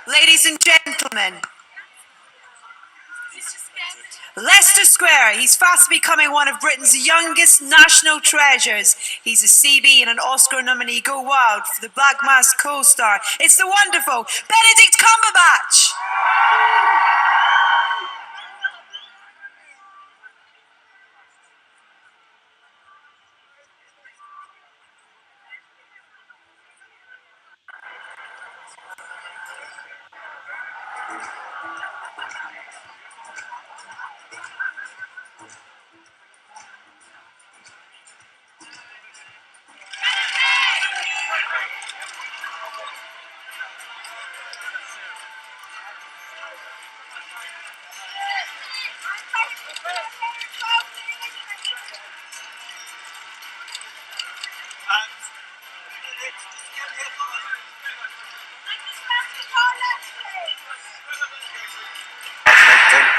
Ladies and gentlemen, Leicester Square, he's fast becoming one of Britain's youngest national treasures. He's a CB and an Oscar nominee. Go wild for the Black Mask co-star. It's the wonderful Benedict Cumberbatch.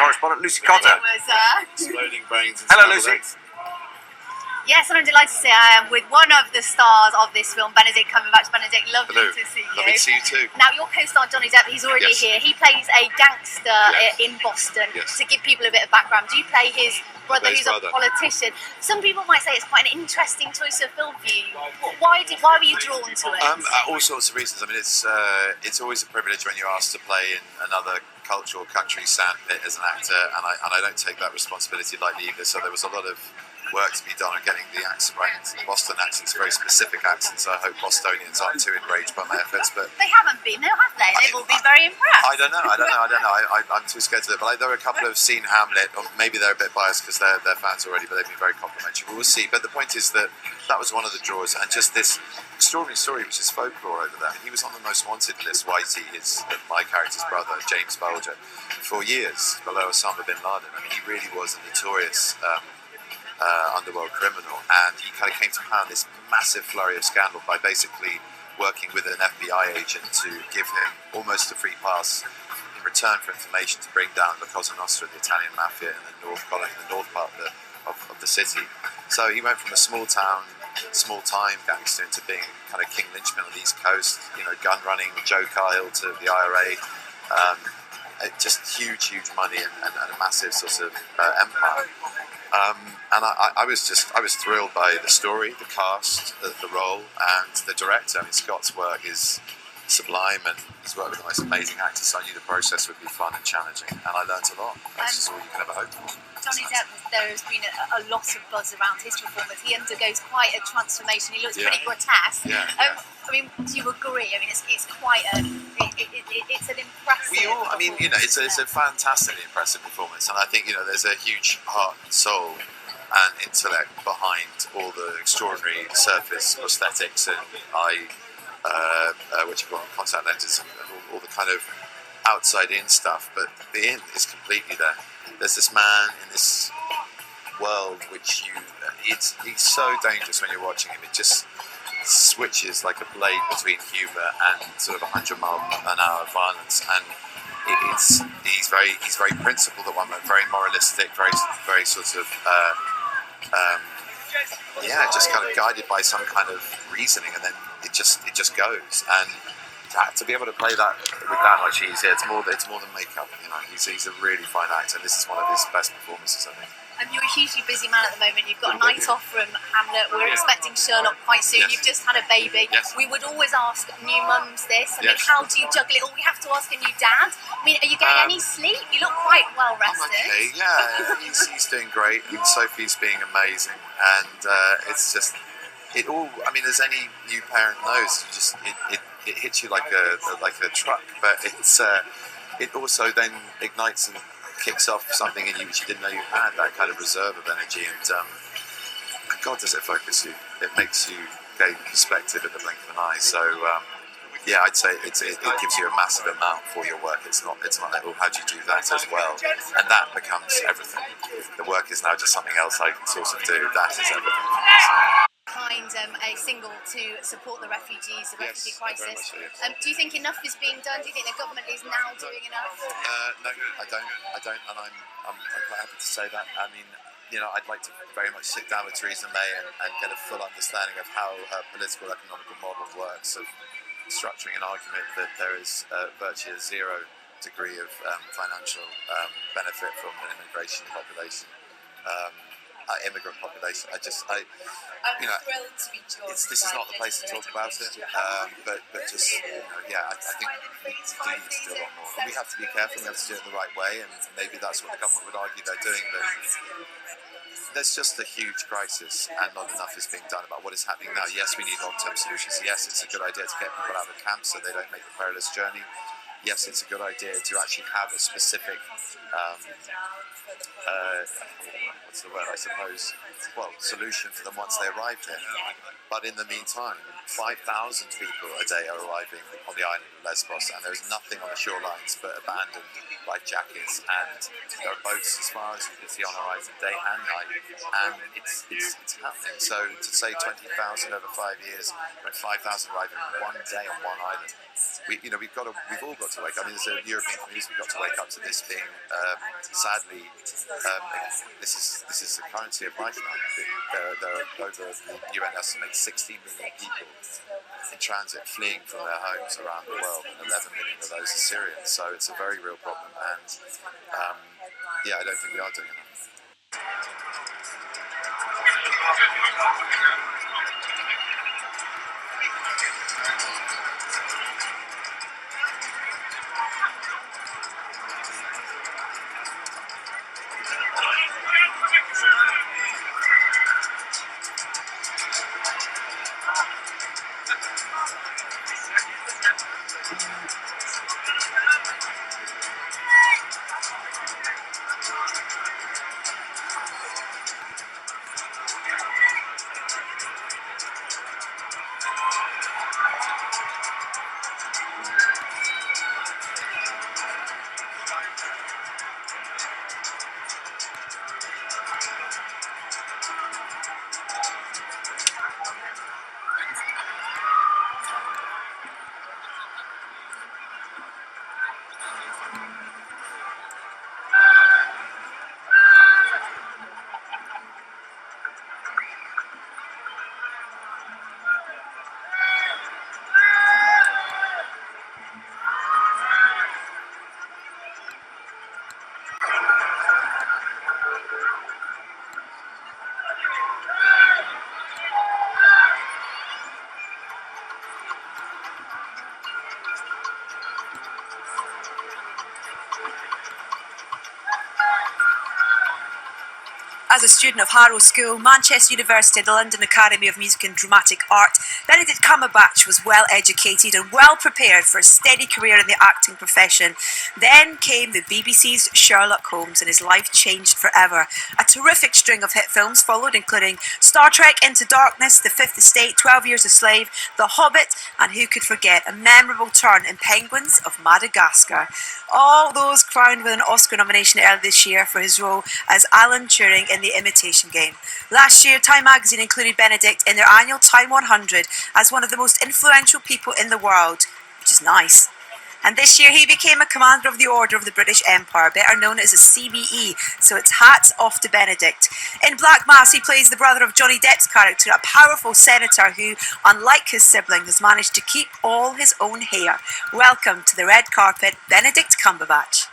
Correspondent Lucy Cotter. Exploding brains. Hello, Lucy. Yes, and I'm delighted to say I am with one of the stars of this film, Benedict Cumberbatch. Benedict, lovely Hello. to see you. Lovely to see you too. Now, your co-star Johnny Depp, he's already here. He plays a gangster in Boston. Yes. To give people a bit of background, do you play his brother, who's a politician? Some people might say it's quite an interesting choice of film for you. Why were you drawn to it? All sorts of reasons. I mean, it's always a privilege when you're asked to play in another cultural country sandpit as an actor, and I don't take that responsibility lightly either. So there was a lot of work to be done on getting the accent right. Boston accent's very specific accents, so I hope Bostonians aren't too enraged by my efforts. But they haven't been, though, have they? They've all been very impressed. I don't know. I'm too scared to do it. But there are a couple who have seen Hamlet, or maybe they're a bit biased because they're fans already, but they've been very complimentary. But we'll see. But the point is that was one of the draws, and just this extraordinary story, which is folklore over there. He was on the most wanted list, Whitey, my character's brother, James Bulger, for years below Osama bin Laden. I mean, he really was a notorious underworld criminal, and he kind of came to pound this massive flurry of scandal by basically working with an FBI agent to give him almost a free pass in return for information to bring down the Cosa Nostra, the Italian mafia in the north part of the city. So he went from a small time gangster into being kind of King Lynchman on the East Coast, gun running, Joe Kyle to the IRA, just huge money and a massive sort of empire. And I was thrilled by the story, the cast, the role, and the director. I mean, Scott's work is sublime, and he's worked with the most amazing actors, so I knew the process would be fun and challenging, and I learnt a lot. That's just all you can ever hope for. Johnny Depp, there has been a lot of buzz around his performance. He undergoes quite a transformation. He looks pretty grotesque. Yeah. I mean, do you agree? I mean, it's quite it's an impressive. It's a fantastically impressive performance, and I think there's a huge heart and soul and intellect behind all the extraordinary surface prosthetics and contact lenses and all the kind of outside-in stuff, but the in is completely there. There's this man in this world which he's so dangerous when you're watching him. It just switches like a blade between humour and sort of 100-mile-an-hour violence, and he's very principled at one moment, very moralistic, very sort of just kind of guided by some kind of reasoning, and then it just goes. And to be able to play that with that much ease, it's more than makeup. He's a really fine actor. This is one of his best performances, I think. You're a hugely busy man at the moment. You've got a night off from Hamlet. We're expecting Sherlock quite soon. Yes. You've just had a baby. Yes. We would always ask new mums this. I mean, Yes. how do you juggle it all? We have to ask a new dad. I mean, are you getting any sleep? You look quite well rested. I'm okay, yeah. He's doing great, and Sophie's being amazing, and it's just it all. I mean, as any new parent knows, it hits you like a truck, but it also then ignites and kicks off something in you which you didn't know you had, that kind of reserve of energy, and God, does it focus you. It makes you gain perspective at the blink of an eye. So I'd say it gives you a massive amount for your work. It's not like, how do you do that as well? And that becomes everything. The work is now just something else I can sort of do. That is everything. A single to support the refugees, the refugee crisis. Much so, yes. Do you think enough is being done? Do you think the government is now doing enough? No, I don't, and I'm quite happy to say that. I mean, I'd like to very much sit down with Theresa May and get a full understanding of how her political economical model works, of structuring an argument that there is virtually a zero degree of financial benefit from an immigration population. Immigrant population. I'm thrilled to be joined. This is not the place to talk about it, but just I think we do need to do a lot more. And we have to be careful. We have to do it in the right way, and maybe that's what the government would argue they're doing. But there's just a huge crisis, and not enough is being done about what is happening now. Yes, we need long-term solutions. Yes, it's a good idea to get people out of camps so they don't make the perilous journey. Yes, it's a good idea to actually have a specific, what's the word, I suppose, solution for them once they arrive here. But in the meantime, 5,000 people a day are arriving on the island of Lesbos, and there's nothing on the shorelines but abandoned life jackets, and there are boats as far as you can see on the horizon day and night, and it's happening. So to say 20,000 over 5 years, when 5,000 arrive in one day on one island, we've all got to wake up. I mean, as a European community, we've got to wake up to this being, sadly, this is the currency of life now. There are over, the UN estimates 16 million people in transit fleeing from their homes around the world, and 11 million of those are Syrians. So it's a very real problem, and I don't think we are doing enough. As a student of Harrow School, Manchester University, the London Academy of Music and Dramatic Art, Benedict Cumberbatch was well educated and well prepared for a steady career in the acting profession. Then came the BBC's Sherlock Holmes, and his life changed forever. A terrific string of hit films followed, including Star Trek Into Darkness, The Fifth Estate, 12 Years a Slave, The Hobbit, and who could forget a memorable turn in Penguins of Madagascar. All those crowned with an Oscar nomination earlier this year for his role as Alan Turing in The Imitation Game. Last year, Time magazine included Benedict in their annual Time 100 as one of the most influential people in the world, which is nice. And this year he became a Commander of the Order of the British Empire, better known as a CBE, so it's hats off to Benedict. In Black Mass, he plays the brother of Johnny Depp's character, a powerful senator who, unlike his sibling, has managed to keep all his own hair. Welcome to the red carpet, Benedict Cumberbatch.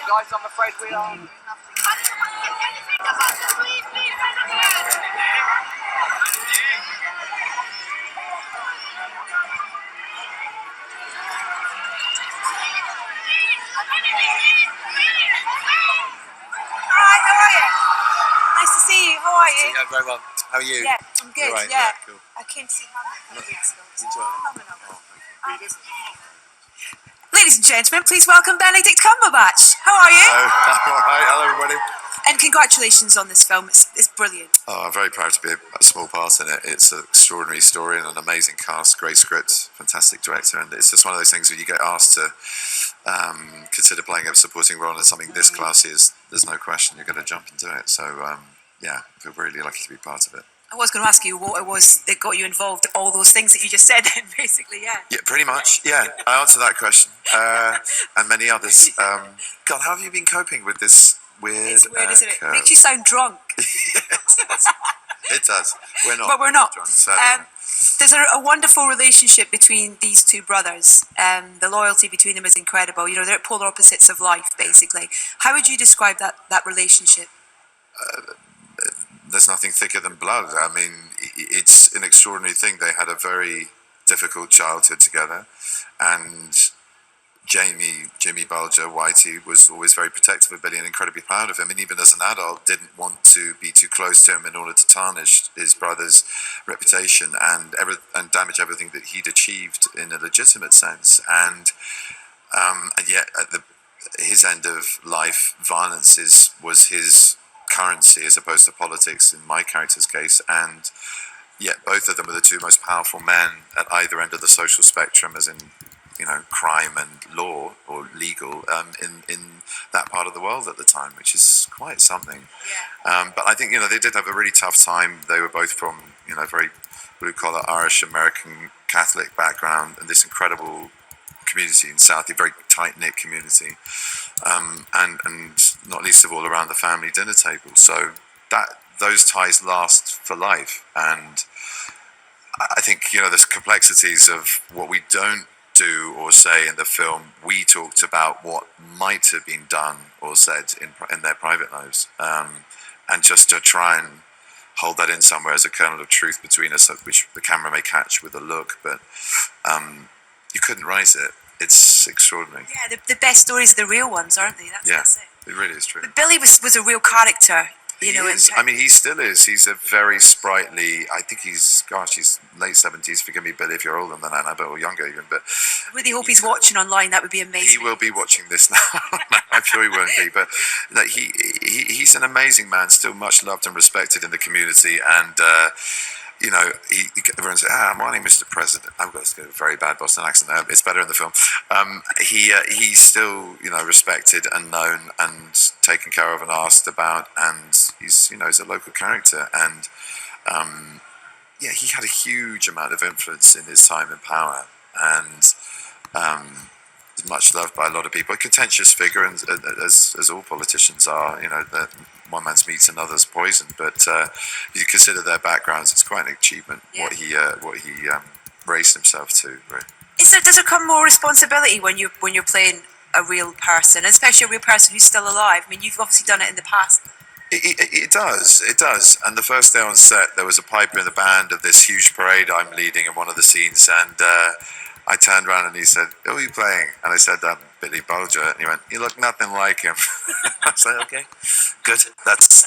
Guys, I'm afraid we are. Hi, how are you? Nice to see you. How are you? Yeah, very well. How are you? Yeah, I'm good. Right, yeah. cool. I came to see Hamlet a couple weeks ago. Enjoy it. Phenomenal. Ladies and gentlemen, please welcome Benedict Cumberbatch. How are you? Hello, all right. Hello, everybody. And congratulations on this film. It's brilliant. Oh, I'm very proud to be a small part in it. It's an extraordinary story and an amazing cast, great script, fantastic director, and it's just one of those things where you get asked to consider playing a supporting role in something this classy. There's no question you're going to jump into it. So yeah, I feel really lucky to be part of it. I was going to ask you what it was that got you involved, all those things that you just said, basically, yeah. Yeah, pretty much. Yeah, I answered that question and many others. God, how have you been coping with this weird? It's weird, isn't it? It makes you sound drunk. Yes, it does. We're not. But we're not. Drunk, sadly. There's a wonderful relationship between these two brothers. The loyalty between them is incredible. You know, they're at polar opposites of life, basically. How would you describe that relationship? There's nothing thicker than blood. I mean, it's an extraordinary thing. They had a very difficult childhood together, and Jimmy Bulger, Whitey, was always very protective of Billy and incredibly proud of him, and even as an adult didn't want to be too close to him in order to tarnish his brother's reputation and damage everything that he'd achieved in a legitimate sense. And yet at his end of life, violence was his currency as opposed to politics in my character's case, and yet both of them were the two most powerful men at either end of the social spectrum, as in, you know, crime and law or legal in that part of the world at the time, which is quite something. Yeah. But I think, you know, they did have a really tough time. They were both from, you know, very blue-collar Irish American Catholic background, and this incredible community in South, a very tight-knit community, and not least of all around the family dinner table. So those ties last for life. And I think, you know, there's complexities of what we don't do or say in the film. We talked about what might have been done or said in their private lives, and just to try and hold that in somewhere as a kernel of truth between us, which the camera may catch with a look, but you couldn't write it. It's extraordinary. Yeah, the best stories are the real ones, aren't they? That's it. It really is true. But Billy was a real character. You know, I mean, he still is. He's a very sprightly. I think he's late 70s. Forgive me, Billy, if you're older than that, or younger even. But I really hope he's watching online. That would be amazing. He will be watching this now. I'm sure he won't be. But like, he's an amazing man, still much loved and respected in the community. And you know, everyone says, morning, Mr. President. I've got a very bad Boston accent there. It's better in the film. He's still, you know, respected and known and taken care of and asked about, and he's a local character. And he had a huge amount of influence in his time in power, and is much loved by a lot of people. A contentious figure, and as all politicians are, you know, one man's meat's another's poison. But if you consider their backgrounds, it's quite an achievement what he raised himself to. Right? Does there come more responsibility when you're playing a real person, especially a real person who's still alive? I mean, you've obviously done it in the past. It does. And the first day on set, there was a piper in the band of this huge parade I'm leading in one of the scenes, and I turned around and he said, "Who are you playing?" And I said, "Billy Bulger." And he went, "You look nothing like him." I said, "Okay, good. That's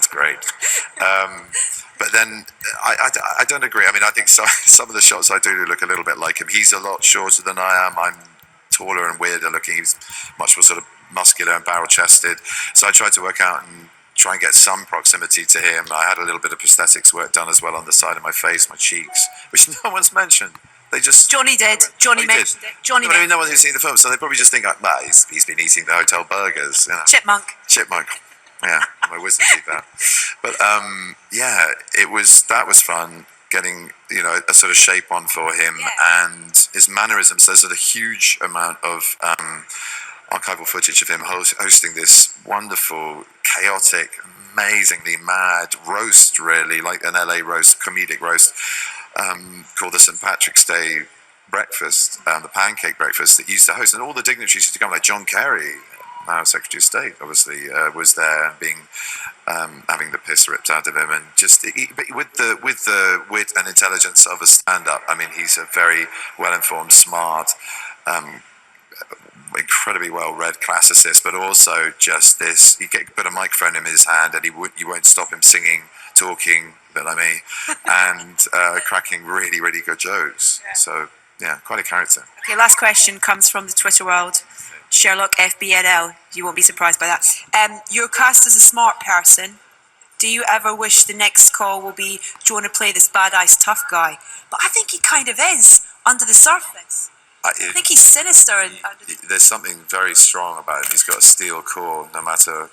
great." But then I don't agree. I mean, I think some of the shots I do look a little bit like him. He's a lot shorter than I am. I'm taller and weirder looking. He's much more sort of muscular and barrel-chested. So I tried to work out and try and get some proximity to him. I had a little bit of prosthetics work done as well on the side of my face, my cheeks, which no one's mentioned. They just Johnny did. Johnny mentioned it. Johnny. I mean, no one who's seen the film, so they probably just think, he's been eating the hotel burgers. You know. Chipmunk. Yeah, my wisdom teeth out. But that was fun getting, you know, a sort of shape on for him, and his mannerisms. There's a huge amount of archival footage of him hosting this wonderful, chaotic, amazingly mad roast, really, like an LA roast, comedic roast, called the St. Patrick's Day breakfast, the pancake breakfast that he used to host, and all the dignitaries used to come, like John Kerry, now Secretary of State, obviously, was there being having the piss ripped out of him, and just but with the wit and intelligence of a stand-up. I mean, he's a very well-informed, smart, incredibly well-read classicist, but also just this. You put a microphone in his hand, and you won't stop him singing, talking, a bit like me, and cracking really, really good jokes. So yeah, quite a character. Okay, last question comes from the Twitter world. Sherlock FBNL. You won't be surprised by that. You're cast as a smart person. Do you ever wish the next call will be, do you want to play this badass tough guy? But I think he kind of is under the surface. I think he's sinister. There's something very strong about him. He's got a steel core, no matter,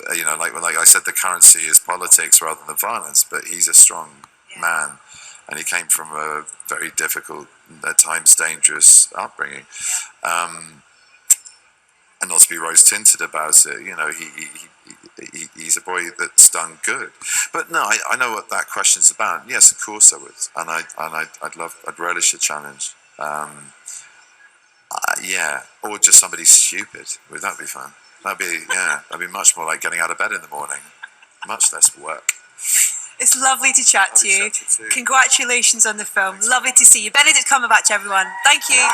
like I said, the currency is politics rather than violence, but he's a strong man. And he came from a very difficult, at times dangerous upbringing. And not to be rose-tinted about it, he's a boy that's done good. But no, I know what that question's about. Yes, of course I would, and I'd relish a challenge. Or just somebody stupid. Would that be fun? That'd be much more like getting out of bed in the morning. Much less work. It's lovely to chat to you. Congratulations on the film. Lovely to see you. Benedict Cumberbatch, everyone. Thank you.